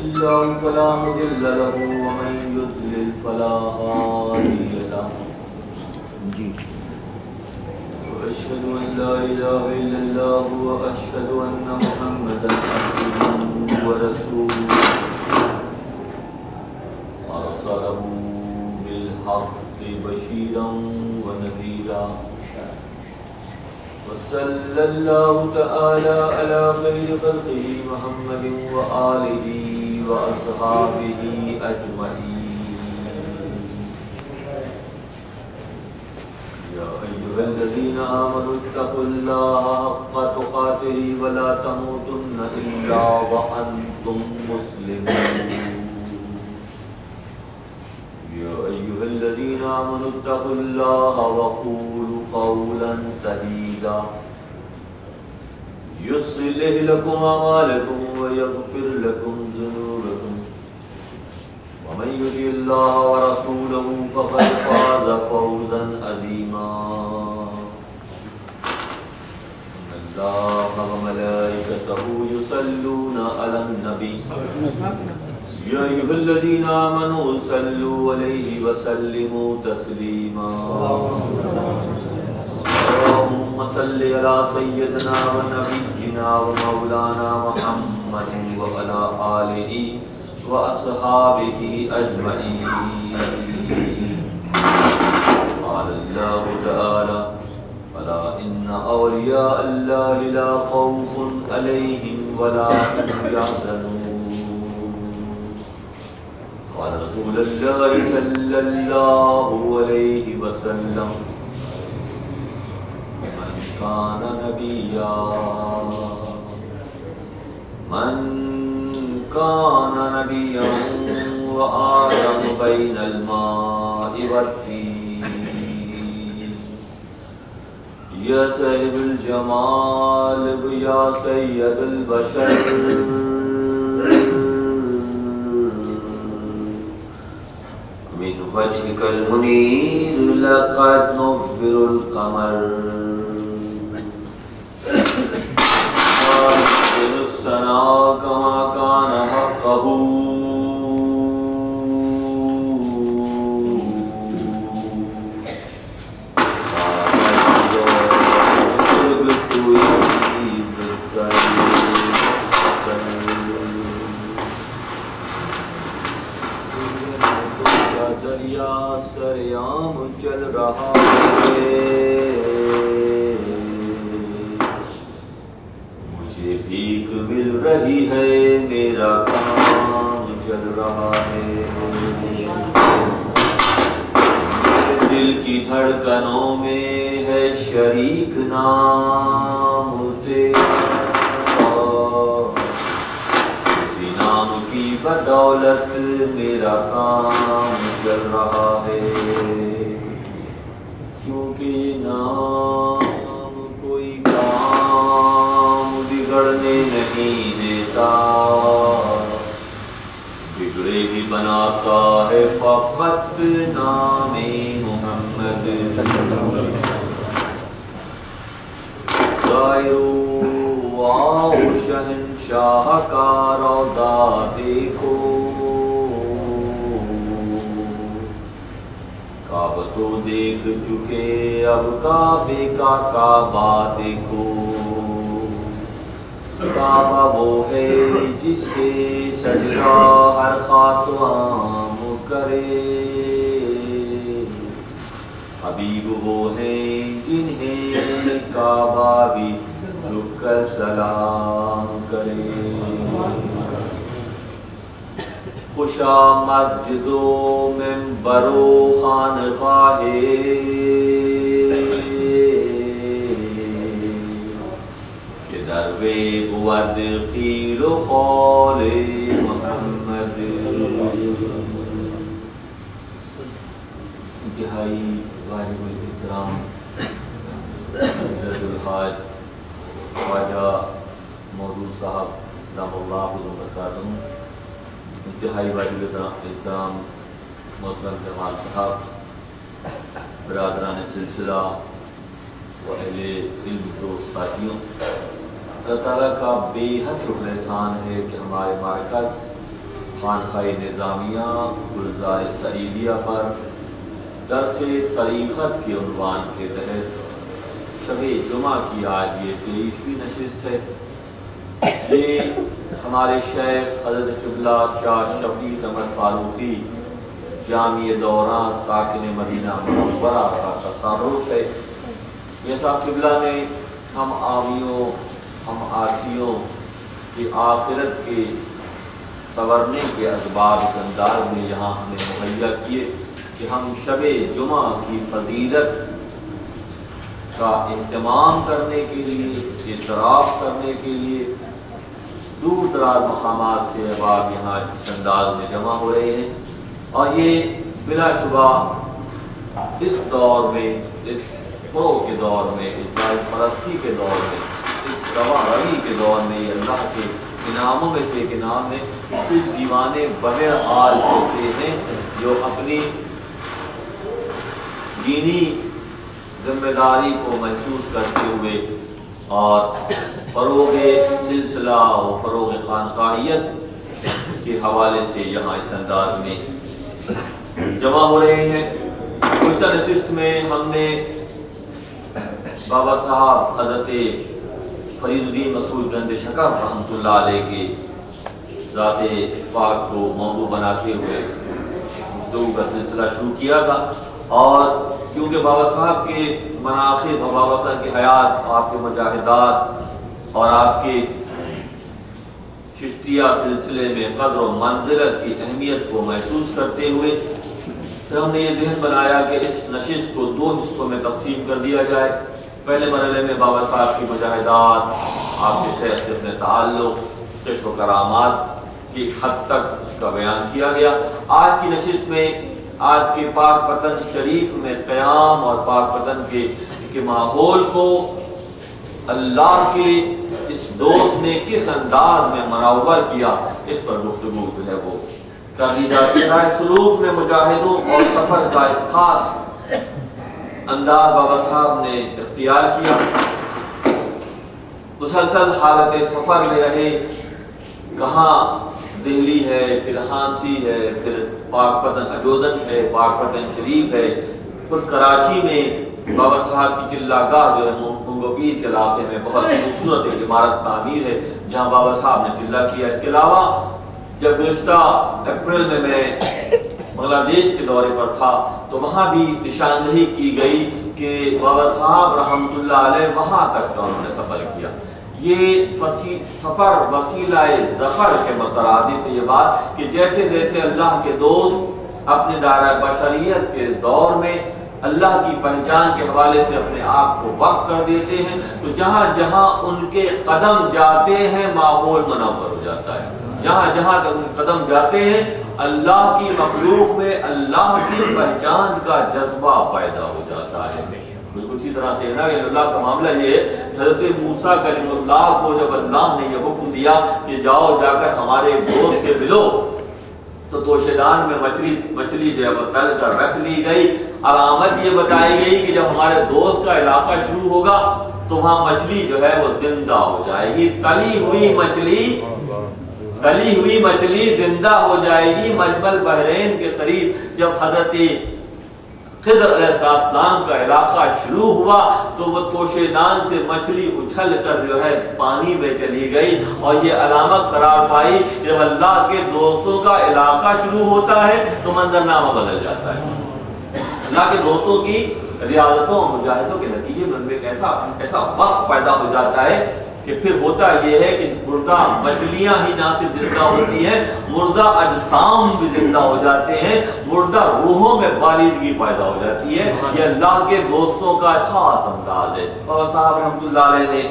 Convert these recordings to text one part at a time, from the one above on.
الله فلا مضل له ومن يضلل فلا هادي له وأشهد أن لا إله إلا الله وأشهد أن محمدا عبده ورسوله أرسله بالحق بشيرا ونذيرا وصلى الله تعالى على خير خلقه محمد وآله وأصحابه أجمعين يا أيها الذين آمنوا اتقوا الله حق تقاته ولا تموتن إلا وأنتم مسلمون يا أيها الذين آمنوا اتقوا الله وقولوا قولا سديدا يصلح لكم أعمالكم ويغفر لكم ذنوبكم ومن يطع الله ورسوله فقد فاز فوزا عظيما إن الله وملائكته يصلون على النبي يا أيها الذين آمنوا صلوا عليه وسلموا تسليما اللهم صل على سيدنا ونبينا ومولانا محمد وعلى آله وأصحابه أجمعين قال الله تعالى ألا إن أولياء الله لا خوف عليهم ولا هم يحزنون قال رسول الله صلى الله عليه وسلم من كان نبيا وآدم بين الماء والطين يا سيد الجمال يا سيد البشر من وجهك المنير لقد نبر القمر وأحسن الثناء كما كان حقه دریا سریام چل رہا ہے مجھے بھیک مل رہی ہے میرا کام چل رہا ہے میرے دل کی دھڑکنوں میں ہے شریک نام تیرا اسی نام کی بدولت میرا کام چل رہا ہے کیونکہ نام کوئی کام بگڑنے نہیں دیتا بگڑے ہی بناتا ہے فقط نام محمد ظاہرو آؤ شہنشاہ کا روضہ دیکھو کعبہ تو دیکھ چکے اب کعبے کا کعبہ دیکھو کعبہ وہ ہے جس سے سجدہ ہر خاتون کرے حبیب وہ ہیں جنہیں کعبہ بھی جھک کر سلام کرے خوشا مسجد و منبر و خانقاہ کہ دروے بود قیل و قول محمد انتہائی واجب الاحترام حضرت الحاج خواجہ مودود صاحب دام اللہ برکاتہ انتہائی واجب احترام محترم جمال صاحب برادران سلسلہ و اہل علم دوست ساتھیوں، اللہ تعالیٰ کا بے حد شکر احسان ہے کہ ہمارے مرکز خانقاہ نظامیہ گلزار سعیدیہ پر درس طریقت کے عنوان کے تحت شب جمعہ کی آج یہ 23ویں نشست ہے۔ یہ ہمارے شیخ حضرت قبلہ شاہ شفیع احمد فاروقی جامع دوران ساکن مدینہ منورہ کا تصارف ہے۔ جیسا قبلہ نے ہم آویوں ہم آسیوں کی آخرت کے سنورنے کے اسباب اس انداز میں یہاں ہمیں مہیا کیے کہ ہم شب جمعہ کی فضیلت کا اہتمام کرنے کے لیے، اعتراف کرنے کے لیے دور دراز مقامات سے احباب یہاں اس انداز میں جمع ہو رہے ہیں، اور یہ بلا شبہ اس دور میں، اس فروغ کے دور میں، اس ذات پرستی کے دور میں، اس روا روی کے دور میں یہ اللہ کے انعاموں میں سے ایک انعام ہے۔ کچھ دیوانے بہرحال ہوتے ہیں جو اپنی دینی ذمہ داری کو محسوس کرتے ہوئے اور فروغ سلسلہ و فروغ خانقاہیت کے حوالے سے یہاں اس انداز میں جمع ہو رہے ہیں۔ گزشتہ نشست میں ہم نے بابا صاحب حضرت فرید الدین مسعود گنج شکر رحمۃ اللہ علیہ کے ذات پاک کو موضوع بناتے ہوئے گفتگو کا سلسلہ شروع کیا تھا، اور کیونکہ بابا صاحب کے مناقب اور بابا کی حیات، آپ کے مجاہدات اور آپ کے چشتیہ سلسلے میں قدر و منزلت کی اہمیت کو محسوس کرتے ہوئے پھر ہم نے یہ ذہن بنایا کہ اس نشست کو 2 حصوں میں تقسیم کر دیا جائے۔ پہلے مرحلے میں بابا صاحب کی مجاہدات، آپ کے شیخ سے اپنے تعلق، کشف و کرامات کی حد تک اس کا بیان کیا گیا۔ آج کی نشست میں آج کے پاک پتن شریف میں قیام اور پاک پتن کے ماحول کو اللہ کے اس دوست نے کس انداز میں منور کیا، اس پر گفتگو جو ہے وہ کر دی جاتی ہے۔ سلوک میں مجاہدوں اور سفر کا ایک خاص انداز بابا صاحب نے اختیار کیا۔ مسلسل حالت سفر میں رہے، کہاں دہلی ہے، پھر ہانسی ہے، پھر پاک پتن اجودن ہے، پاک پتن شریف ہے، خود کراچی میں بابا صاحب کی چلہ گاہ جو ہے منگو پیر کے علاقے میں بہت خوبصورت ایک عمارت تعمیر ہے جہاں بابا صاحب نے چلہ کیا۔ اس کے علاوہ جب گزشتہ اپریل میں بنگلہ دیش کے دورے پر تھا تو وہاں بھی نشاندہی کی گئی کہ بابا صاحب رحمۃ اللہ علیہ وہاں تک کا انہوں نے سفر کیا۔ یہ سفر وسیلہ ظفر کے مترادف ہے یہ بات کہ جیسے جیسے اللہ کے دوست اپنے دائرہ بشریت کے دور میں اللہ کی پہچان کے حوالے سے اپنے آپ کو وقف کر دیتے ہیں تو جہاں جہاں ان کے قدم جاتے ہیں ماحول منور ہو جاتا ہے۔ جہاں جہاں ان قدم جاتے ہیں اللہ کی مخلوق میں اللہ کی پہچان کا جذبہ پیدا ہو جاتا ہے۔ بالکل اسی طرح سے ہے نا کہ اللہ کا معاملہ یہ ہے، حضرت موسیٰ کلیم اللہ کو جب اللہ نے یہ حکم دیا کہ جاؤ جا کر ہمارے دوست سے ملو تو توشیدان میں مچھلی جو ہے وہ تل کر رکھ لی گئی۔ علامت یہ بتائی گئی کہ جب ہمارے دوست کا علاقہ شروع ہوگا تو وہاں مچھلی جو ہے وہ زندہ ہو جائے گی، تلی ہوئی مچھلی زندہ ہو جائے گی۔ مجمل بحرین کے قریب جب حضرت خضر علیہ السلام کا علاقہ شروع ہوا تو وہ توشیدان سے مچھلی اچھل کر جو ہے پانی میں چلی گئی، اور یہ علامت قرار پائی جب اللہ کے دوستوں کا علاقہ شروع ہوتا ہے تو منظرنامہ بدل جاتا ہے۔ اللہ کے دوستوں کی ریاضتوں اور مجاہدوں کے نتیجے میں ان میں ایسا وصف پیدا ہو جاتا ہے کہ پھر ہوتا یہ ہے کہ مردہ مچھلیاں ہی نہ صرف زندہ ہوتی ہیں، مردہ اجسام بھی زندہ ہو جاتے ہیں، مردہ روحوں میں بالغی پیدا ہو جاتی ہے۔ یہ اللہ کے دوستوں کا خاص انداز ہے۔ بابا صاحب رحمۃ اللہ علیہ نے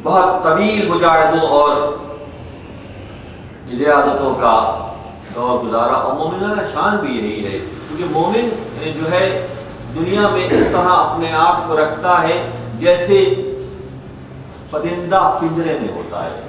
بہت طویل مجاہدوں اور ریاضتوں کا دور گزارا، اور مومنانہ شان بھی یہی ہے کیونکہ مومن جو ہے دنیا میں اس طرح اپنے آپ کو رکھتا ہے جیسے پرندہ پنجرے میں ہوتا ہے،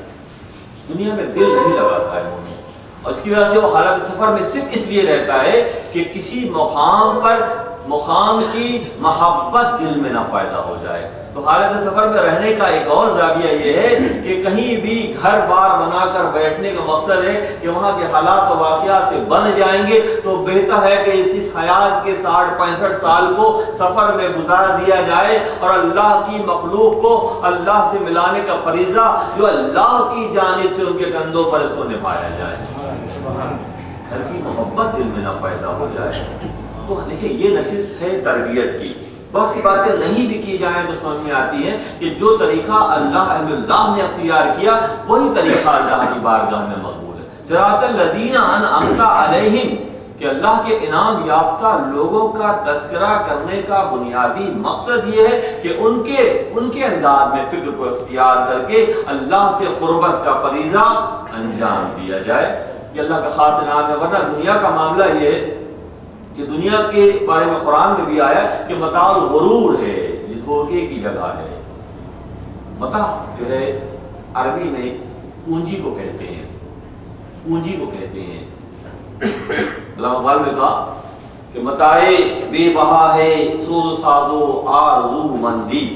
دنیا میں دل نہیں لگاتا ہے مومن، اور اس کی وجہ سے وہ حالت سفر میں صرف اس لیے رہتا ہے کہ کسی مقام پر مقام کی محبت دل میں نہ پیدا ہو جائے۔ تو حالت سفر میں رہنے کا ایک اور زاویہ یہ ہے کہ کہیں بھی گھر بار بنا کر بیٹھنے کا مقصد ہے کہ وہاں کے حالات و واقعات سے بن جائیں گے، تو بہتر ہے کہ اس حیات کے 60-65 سال کو سفر میں گزار دیا جائے اور اللہ کی مخلوق کو اللہ سے ملانے کا فریضہ جو اللہ کی جانب سے ان کے کندھوں پر اس کو نبھایا جائے، گھر کی محبت دل میں نہ پیدا ہو جائے۔ تو دیکھیں یہ نشست ہے تربیت کی۔ بہت سی باتیں نہیں بھی کی جائیں تو سمجھ میں آتی ہے کہ جو طریقہ اللہ نے اختیار کیا وہی طریقہ اللہ کی بارگاہ میں مقبول ہے۔ صراط الذین انعمت علیہم، کہ اللہ کے انعام یافتہ لوگوں کا تذکرہ کرنے کا بنیادی مقصد یہ ہے کہ ان کے انداز میں فکر کو اختیار کر کے اللہ سے قربت کا فریضہ انجام دیا جائے۔ یہ اللہ کا خاص انعام ہے، ورنہ دنیا کا معاملہ یہ ہے کہ دنیا کے بارے میں قرآن میں بھی آیا کہ متاع الغرور ہے، یہ دھوکے کی جگہ ہے۔ متاع جو ہے عربی میں پونجی کو کہتے ہیں، پونجی کو کہتے ہیں۔ علامہ اقبال نے کہا کہ متاع بے بہا ہے سوز و ساز و آرزو مندی۔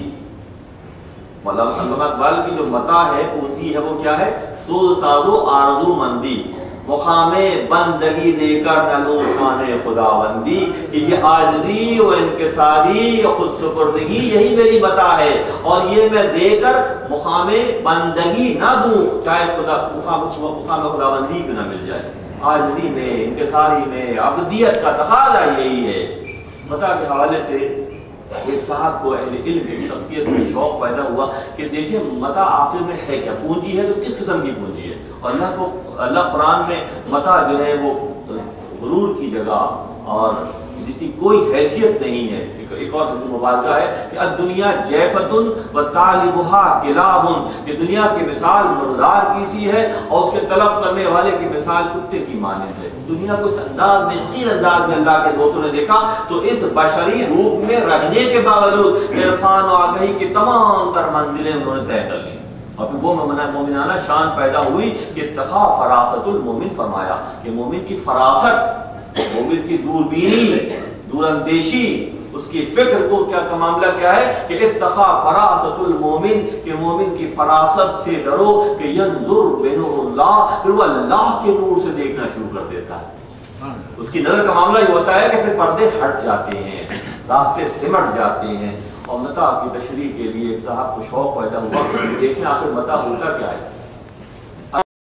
علامہ اقبال کی جو متاع ہے، پونجی ہے، وہ کیا ہے؟ سوز و ساز و آرزو مندی، مقام بندگی دے کر نلو شان خداوندی، کہ یہ عاجزی و انکساری و خود سپردگی یہی میری متاع ہے، اور یہ میں دے کر مقام بندگی نہ دوں چاہے مقام خداوندی بھی نہ مل جائے۔ عاجزی میں، انکساری میں، عبدیت کا تقاضا یہی ہے۔ متاع کے حوالے سے ایک صاحب کو اہل علم ایک شخصیت میں شوق پیدا ہوا کہ دیکھیں متاع آخر میں ہے کیا، پونجی ہے تو کس قسم کی پونجی ہے؟ اور اللہ قرآن میں متاع جو ہے وہ غرور کی جگہ اور جس کی کوئی حیثیت نہیں ہے۔ ایک اور حدیث مبارکہ ہے کہ الدنیا جیفتن و طالبها کلاب، کہ دنیا کی مثال مردار کی سی ہے اور اس کے طلب کرنے والے کی مثال کتے کی مانند ہے۔ دنیا کو اس انداز میں، اس انداز میں اللہ کے دوستوں نے دیکھا تو اس بشری روپ میں رہنے کے باوجود عرفان و آگہی کی تمام تر منزلیں انہوں نے طے کر لی، اور پھر وہ مومنانہ شان پیدا ہوئی کہ تخا فراست المومن، فرمایا کہ مومن کی فراست، مومن کی دوربینی، دور اندیشی، اس کی فکر کو کیا کا معاملہ کیا ہے کہ اتخا فراست المومن، کہ مومن کی فراست سے ڈرو کہ ینظر بنور اللہ، پھر وہ اللہ کے نور سے دیکھنا شروع کر دیتا ہے۔ اس کی نظر کا معاملہ یہ ہوتا ہے کہ پھر پردے ہٹ جاتے ہیں، راستے سمٹ جاتے ہیں۔ اور متاع کی تشریح کے لیے ایک صاحب کو شوق پیدا ہوا کہ دیکھیں آخر متاع ہوتا کیا ہے۔